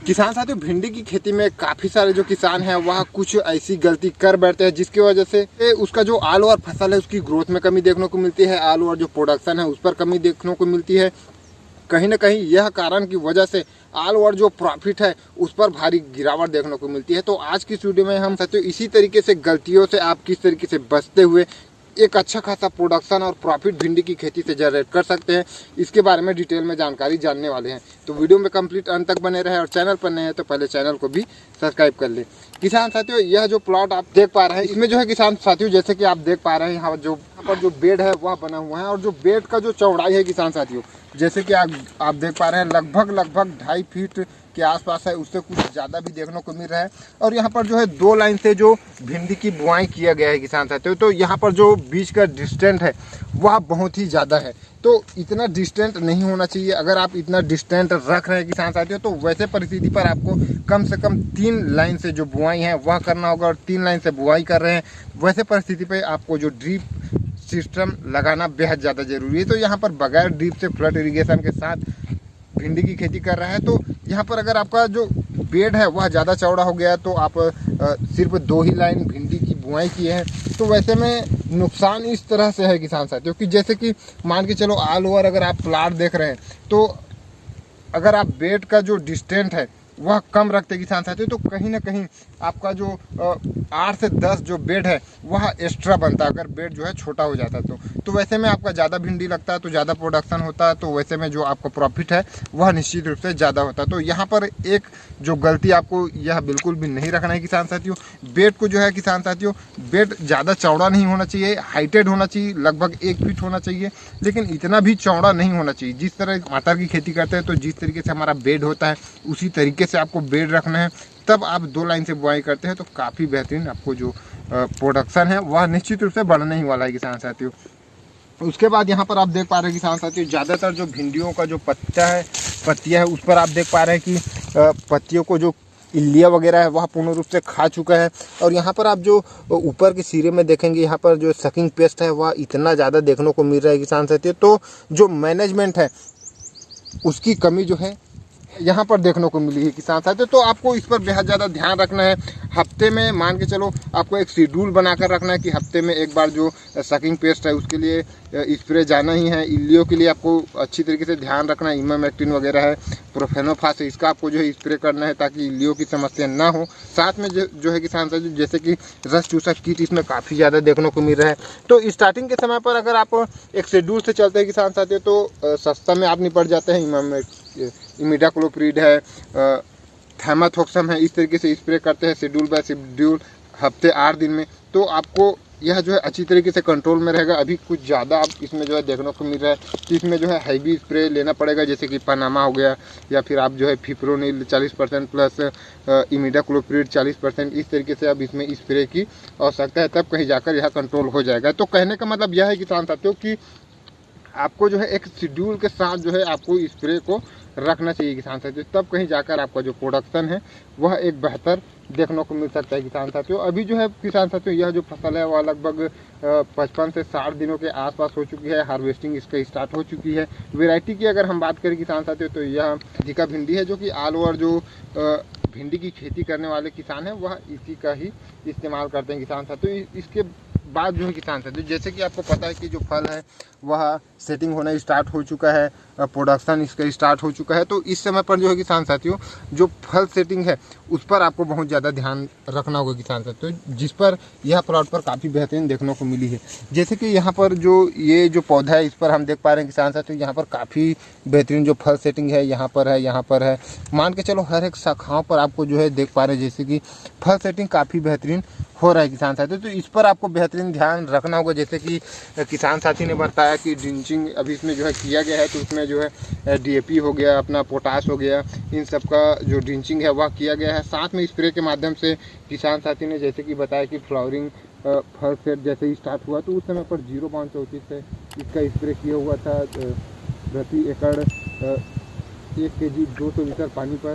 किसान साथियों, भिंडी की खेती में काफ़ी सारे जो किसान हैं वह कुछ ऐसी गलती कर बैठते हैं जिसकी वजह से उसका जो आलू और फसल है उसकी ग्रोथ में कमी देखने को मिलती है, आलू और जो प्रोडक्शन है उस पर कमी देखने को मिलती है। कहीं ना कहीं यह कारण की वजह से आलू और जो प्रॉफिट है उस पर भारी गिरावट देखने को मिलती है। तो आज की वीडियो में हम साथियों इसी तरीके से गलतियों से आप किस तरीके से बचते हुए एक अच्छा खासा प्रोडक्शन और प्रॉफिट भिंडी की खेती से जनरेट कर सकते हैं, इसके बारे में डिटेल में जानकारी जानने वाले हैं। तो वीडियो में कंप्लीट अंत तक बने रहे और चैनल पर नए हैं तो पहले चैनल को भी सब्सक्राइब कर ले। किसान साथियों, यह जो प्लॉट आप देख पा रहे हैं इसमें जो है किसान साथियों, जैसे कि आप देख पा रहे हैं यहाँ पर जो बेड है वह बना हुआ है और जो बेड का जो चौड़ाई है किसान साथियों, जैसे कि आप देख पा रहे हैं लगभग 2.5 फीट के आसपास है, उससे कुछ ज़्यादा भी देखने को मिल रहा है। और यहाँ पर जो है 2 लाइन से जो भिंडी की बुआई किया गया है किसान साथियों, तो यहाँ पर जो बीच का डिस्टेंस है वह बहुत ही ज़्यादा है। तो इतना डिस्टेंस नहीं होना चाहिए। अगर आप इतना डिस्टेंस रख रहे हैं किसान साथियों तो वैसे परिस्थिति पर आपको कम से कम 3 लाइन से जो बुआई है वह करना होगा। और 3 लाइन से बुआई कर रहे हैं वैसे परिस्थिति पर आपको जो ड्रिप सिस्टम लगाना बेहद ज़्यादा जरूरी है। तो यहाँ पर बगैर ड्रिप से फ्लड इरिगेशन के साथ भिंडी की खेती कर रहा है। तो यहाँ पर अगर आपका जो बेड है वह ज़्यादा चौड़ा हो गया तो आप सिर्फ 2 ही लाइन भिंडी की बुआई किए हैं, तो वैसे में नुकसान इस तरह से है किसान साथियों कि जैसे कि मान के चलो ऑल ओवर अगर आप प्लाट देख रहे हैं तो अगर आप बेड का जो डिस्टेंस है वह कम रखते किसान साथियों तो कहीं ना कहीं आपका जो 8 से 10 जो बेड है वह एक्स्ट्रा बनता अगर बेड जो है छोटा हो जाता तो वैसे में आपका ज़्यादा भिंडी लगता है तो ज़्यादा प्रोडक्शन होता है, तो वैसे में जो आपका प्रॉफिट है वह निश्चित रूप से ज़्यादा होता है। तो यहाँ पर एक जो गलती आपको यह बिल्कुल भी नहीं रखना है किसान साथियों, बेड को जो है किसान साथियों, बेड ज़्यादा चौड़ा नहीं होना चाहिए, हाइटेड होना चाहिए, लगभग 1 फीट होना चाहिए, लेकिन इतना भी चौड़ा नहीं होना चाहिए। जिस तरह टमाटर की खेती करते हैं तो जिस तरीके से हमारा बेड होता है उसी तरीके से आपको बेड रखना है, तब आप 2 लाइन से बुआई करते हैं तो काफ़ी बेहतरीन आपको जो प्रोडक्शन है वह निश्चित रूप से बढ़ने ही वाला है किसान साथियों। उसके बाद यहाँ पर आप देख पा रहे हैं किसान साथियों, ज़्यादातर जो भिंडियों का जो पत्तियाँ है उस पर आप देख पा रहे हैं कि पत्तियों को जो इल्लिया वगैरह है वह पूर्ण रूप से खा चुका है। और यहाँ पर आप जो ऊपर के सिरे में देखेंगे यहाँ पर जो सकिंग पेस्ट है वह इतना ज़्यादा देखने को मिल रहा है किसान साथियों, तो जो मैनेजमेंट है उसकी कमी जो है यहाँ पर देखने को मिली है किसान साथियों। तो आपको इस पर बेहद ज़्यादा ध्यान रखना है। हफ्ते में मान के चलो आपको एक शेड्यूल बनाकर रखना है कि हफ्ते में एक बार जो सकिंग पेस्ट है उसके लिए स्प्रे जाना ही है। इल्लियों के लिए आपको अच्छी तरीके से ध्यान रखना है, इमामेक्टिन वगैरह है, प्रोफेनोफास है, इसका आपको जो है स्प्रे करना है ताकि इल्लियों की समस्या ना हो। साथ में जो है किसान साथियों, जैसे कि रस चूसा कीट इसमें काफ़ी ज़्यादा देखने को मिल रहा है। तो स्टार्टिंग के समय पर अगर आप एक शेड्यूल से चलते हैं किसान साथियों तो सस्ता में आप निपट जाते हैं। इमिडाक्लोप्रिड है, थैमाथोक्सम है, इस तरीके से स्प्रे करते हैं शेड्यूल बाय शेड्यूल हफ्ते 8 दिन में, तो आपको यह जो है अच्छी तरीके से कंट्रोल में रहेगा। अभी कुछ ज़्यादा आप इसमें जो है देखने को मिल रहा है कि इसमें जो है हैवी स्प्रे लेना पड़ेगा, जैसे कि पनामा हो गया या फिर आप जो है फिप्रोनिल 40% प्लस इमिडाक्लोप्रिड 40%, इस तरीके से अब इसमें स्प्रे की आवश्यकता है, तब कहीं जाकर यह कंट्रोल हो जाएगा। तो कहने का मतलब यह है किसान साथियों कि आपको जो है एक शेड्यूल के साथ जो है आपको स्प्रे को रखना चाहिए किसान साथियों, तब कहीं जाकर आपका जो प्रोडक्शन है वह एक बेहतर देखने को मिल सकता है किसान साथियों। अभी जो है किसान साथियों यह जो फसल है वह लगभग 55 से 60 दिनों के आसपास हो चुकी है, हार्वेस्टिंग इसका स्टार्ट हो चुकी है। वैरायटी की अगर हम बात करें किसान साथियों तो यह जीका भिंडी है, जो कि ऑल ओवर जो भिंडी की खेती करने वाले किसान हैं वह इसी का ही इस्तेमाल करते हैं किसान साथियों। इसके बाद जो है किसान साथियों, जैसे कि आपको पता है कि जो फल है वह सेटिंग होना स्टार्ट हो चुका है, प्रोडक्शन इसका स्टार्ट हो चुका है, तो इस समय पर जो है किसान साथियों जो फल सेटिंग है उस पर आपको बहुत ज़्यादा ध्यान रखना होगा किसान साथियों, जिस पर यह प्लॉट पर काफ़ी बेहतरीन देखने को मिली है। जैसे कि यहाँ पर जो ये जो पौधा है इस पर हम देख पा रहे हैं किसान साथियों, यहाँ पर काफ़ी बेहतरीन जो फल सेटिंग है यहाँ पर है, मान के चलो हर एक शाखाओं पर आपको जो है देख पा रहे हैं जैसे कि फल सेटिंग काफ़ी बेहतरीन हो रहा है किसान साथियों। तो इस पर आपको बेहतरीन ध्यान रखना होगा। जैसे कि किसान साथी ने बताया कि ड्रिंचिंग अभी इसमें जो है किया गया है, तो उसमें जो है DAP हो गया, अपना पोटास हो गया, इन सब का जो ड्रिंचिंग है वह किया गया है। साथ में स्प्रे के माध्यम से किसान साथी ने जैसे कि बताया कि फ्लावरिंग फल सेट जैसे ही स्टार्ट हुआ तो उस समय पर 0.34 से इसका स्प्रे किया हुआ था प्रति एकड़ 1 kg 200 लीटर पानी पर